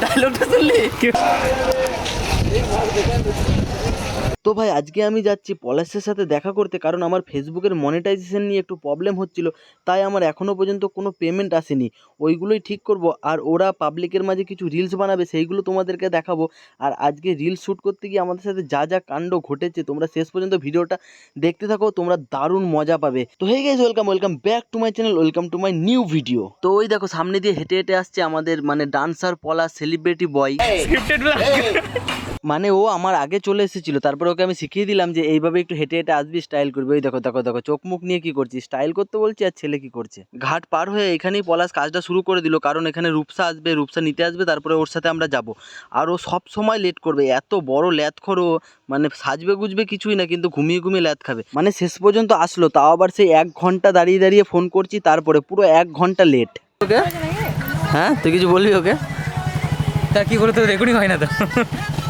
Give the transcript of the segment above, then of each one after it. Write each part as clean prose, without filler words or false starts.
ডায়লগটা শুনলি? তো ভাই আজকে আমি যাচ্ছি পলাশের সাথে দেখা করতে, কারণ আমার ফেসবুকের মনিটাইজেশন নিয়ে একটু প্রবলেম হচ্ছিল, তাই আমার এখনও পর্যন্ত কোনো পেমেন্ট আসেনি। ওইগুলোই ঠিক করব, আর ওরা পাবলিকের মাঝে কিছু রিলস বানাবে, সেইগুলো তোমাদেরকে দেখাবো। আর আজকে রিলস শ্যুট করতে গিয়ে আমাদের সাথে যা যা কাণ্ড ঘটেছে, তোমরা শেষ পর্যন্ত ভিডিওটা দেখতে থাকো, তোমরা দারুণ মজা পাবে। তো hey guys, welcome back to my channel, welcome to my new video. তো ওই দেখো সামনে দিয়ে হেঁটে হেঁটে আসছে আমাদের মানে ডান্সার পলাশ, সেলিব্রিটি বয়। মানে ও আমার আগে চলে এসেছিল, তারপরে ওকে আমি শিখিয়ে দিলাম যে এইভাবে একটু হেঁটে হেঁটে আসবি, স্টাইল করবি। ওই দেখো দেখো দেখো, চোখ মুখ নিয়ে কি করছিস, স্টাইল করতে বলছি আর ছেলে কি করছে। ঘাট পার হয়ে এখানেই পলাশ কাজটা শুরু করে দিল, কারণ এখানে রূপসা আসবে, রূপসা নিতে আসবে, তারপরে ওর সাথে আমরা যাব। আর ও সব সময় লেট করবে, এত বড় ল্যাথখোর ও, মানে সাজবে গুজবে কিছুই না, কিন্তু ঘুমিয়ে ঘুমিয়ে ল্যাথ খাবে। মানে শেষ পর্যন্ত আসলো, তাও আবার সেই 1 ঘন্টা দাঁড়িয়ে দাঁড়িয়ে ফোন করছি, তারপরে পুরো 1 ঘন্টা লেট। ওকে হ্যাঁ, তুই কিছু বলবি ওকে? তা কি বলে তো রেকর্ডিং হয় না তো?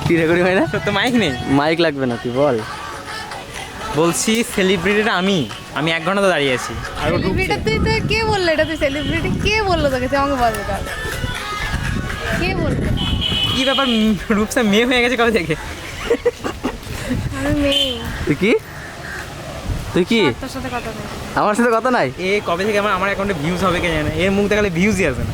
কি রেকর্ডিং হয় না? তো মাইক নেই, মাইক লাগবে না, তুই বল। বলছি সেলিব্রিটিটা আমি 1 ঘন্টা তো দাঁড়িয়ে আছি। আর সেলিব্রিটি তুই কে বললো এটা? তুই সেলিব্রিটি কে বললো তোকে? আমাকে বল এটা কে বললো? কি ব্যাপার, রূপসা মেয়ে হয়ে গেছে কবে থেকে? আমি মেয়ে। তুই কি তোর সাথে কথা নেই। আমার সাথে কথা নাই? এ কবে থেকে আমার অ্যাকাউন্টে ভিউজ হবে কে জানে, এর মুখ দেখালে ভিউজই আসে না।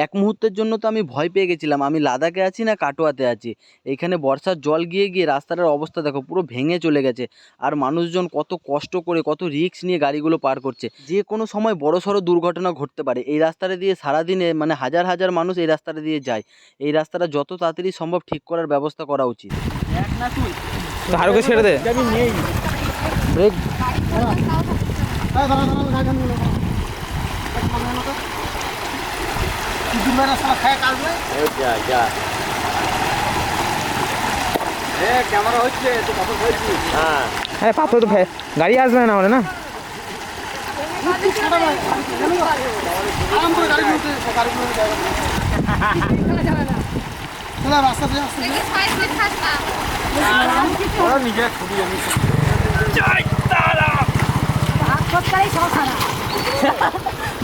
এক মুহূর্তের জন্য তো আমি ভয় পেয়ে গেছিলাম, আমি লাদাখে আছি না কাটোয়াতে আছি। এইখানে বর্ষার জল গিয়ে গিয়ে রাস্তাটার অবস্থা দেখো, পুরো ভেঙে চলে গেছে। আর মানুষজন কত কষ্ট করে, কত রিস্ক নিয়ে গাড়িগুলো পার করছে। যে কোনো সময় বড় সড়ো দুর্ঘটনা ঘটতে পারে। এই রাস্তাটা দিয়ে সারাদিনে মানে হাজার হাজার মানুষ এই রাস্তাটা দিয়ে যায়। এই রাস্তাটা যত তাড়াতাড়ি সম্ভব ঠিক করার ব্যবস্থা করা উচিত। ধারকে ছেড়ে দে। ব্রেক। হ্যাঁ পাথর তো গাড়ি আসবে না বলে না।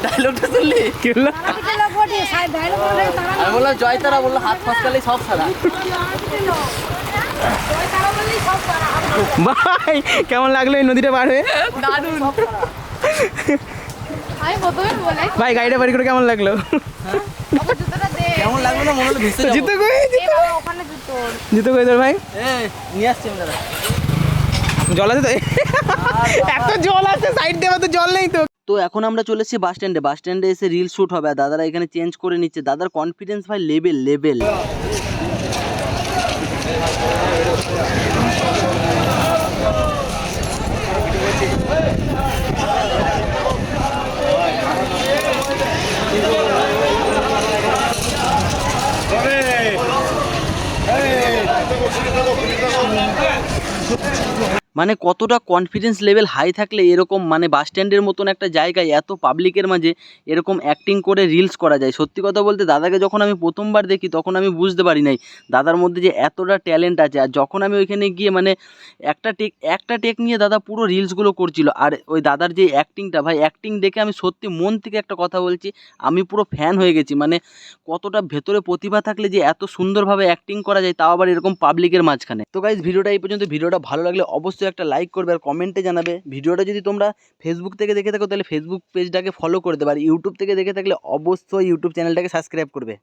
ডায়লগটা শুনলি? কি হলো? আমি বললাম জয় তারা, বললো হাত ফসকালেই সব সারা। ভাই কেমন লাগলো এই নদীটা পার হয়ে? দারুণ। আমি প্রথমে বলাই ভাই গাড়িটা বাড়ি করে কেমন লাগলো? বাবা জুতোটা দে। কেমন লাগলো না? মনে হলো ভেসে যাবো। জুতো কই? এ বাবা ওখানে জুতো। জুতো কই তোর ভাই? নিয়ে আসছি আমি দাদা। জল আছে তো? এত জল আছে, সাইড দেওয়া তো জল নেই তো। তো এখন আমরা চলে এসেছি বাস স্ট্যান্ডে। বাস স্ট্যান্ডে এসে রিল শ্যুট হবে, আর দাদারা এখানে চেঞ্জ করে নিচ্ছে। দাদার কনফিডেন্স ভাই লেভেল। মানে কতটা কনফিডেন্স লেভেল হাই থাকলে এরকম মানে বাস স্ট্যান্ডের মতন একটা জায়গায় এত পাবলিকের মাঝে এরকম অ্যাক্টিং করে রিলস করা যায়। সত্যি কথা বলতে দাদাকে যখন আমি প্রথমবার দেখি তখন আমি বুঝতে পারি নাই দাদার মধ্যে যে এতটা ট্যালেন্ট আছে। আর যখন আমি ওইখানে গিয়ে মানে একটা টেক নিয়ে দাদা পুরো রিলসগুলো করছিল। আর ওই দাদার যে অ্যাক্টিংটা, ভাই অ্যাক্টিং দেখে আমি সত্যি মন থেকে একটা কথা বলছি, আমি পুরো ফ্যান হয়ে গেছি। মানে কতটা ভেতরে প্রতিভা থাকলে যে এত সুন্দরভাবে অ্যাক্টিং করা যায়, তাও আবার এরকম পাবলিকের মাঝখানে। তো গাইজ ভিডিওটা এই পর্যন্ত। ভিডিওটা ভালো লাগলে অবশ্যই একটা লাইক করবে আর কমেন্টে জানাবে। ভিডিওটা যদি তোমরা ফেসবুক থেকে দেখে থাকো তাহলে ফেসবুক পেজটাকে ফলো করে দেবে, আর ইউটিউব থেকে দেখে থাকলে অবশ্যই ইউটিউব চ্যানেলটাকে সাবস্ক্রাইব করবে।